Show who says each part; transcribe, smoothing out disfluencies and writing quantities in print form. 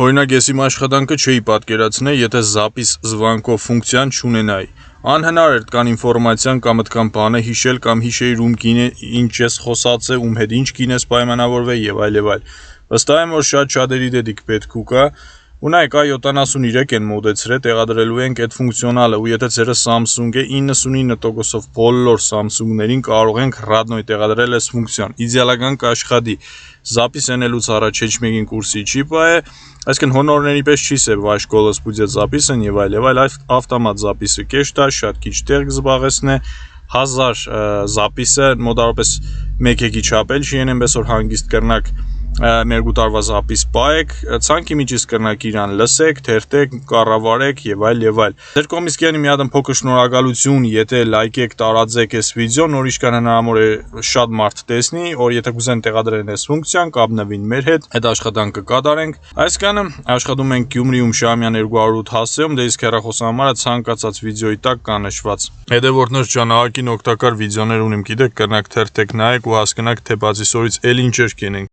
Speaker 1: Օրինակ ես իմ աշխատանքը չէի պատկերացնել, եթե zapis զվանկով ֆունկցիան չունենայի։ Անհնար էր կան ինֆորմացիան կամ այդքան բանը հիշել կամ հիշեիր ում կին ինչ ես խոսած է, ում հետ ինչ կին ես պայմանավորվել եւ այլ եւ այլ։ Վստահ եմ, որ շատերի դեպք պետք ու կա։ Ու նայեք, i73 են մոդեցրել, տեղադրելու ենք այդ ֆունկցիոնալը, ու եթե ձերը Samsung է, 99%-ով բոլոր Samsung-ներին կարող ենք Radno-ի տեղադրել այս ֆունկցիան։ Իդեալական կաշխատի։ Zapis անելուց առաջ H1-ին կուրսի չիպա է, այսինքն հոնորների պես չի սեվաշ գոլս բուձետ zapis-ն եւ այլ ավտոմատ zapis-ը կեշտա, շատ քիչ տեղ կզբաղեցնե, 1000 zapis-ը մոտավորապես 1-ի չափել չի ենեմ, բես որ հանգիստ կրնակ ներգու տարվա zapis պայեք, ցանկի միջից կրնակ իրան լսեք, թերթեք, կառավարեք եւ այլ եւ այլ։ Ձեր կողմից կանի մի հատ փոքր շնորհակալություն, եթե լայքեք, տարածեք այս վիդեոն, նոր ինչքան հնարավոր է շատ մարդ տեսնի, որ եթե կուզեն տեղադրեն այս ֆունկցիան, կապնվին մեր հետ, այդ աշխատանքը կատարենք։ Այսքանը աշխատում ենք Գյումրիում Շահումյան 208 հասցեում, դե իսկ հեռախոսահամարը ցանկացած վիդեոյի տակ կա նշված։ Հետևորդներ ջան, ահագին օգտակար վիդեոներ ունեմ, գիտեք, կրնակ թերթեք նայեք ու հասկանաք, թե բացի սորից էլ ինչեր կենենք։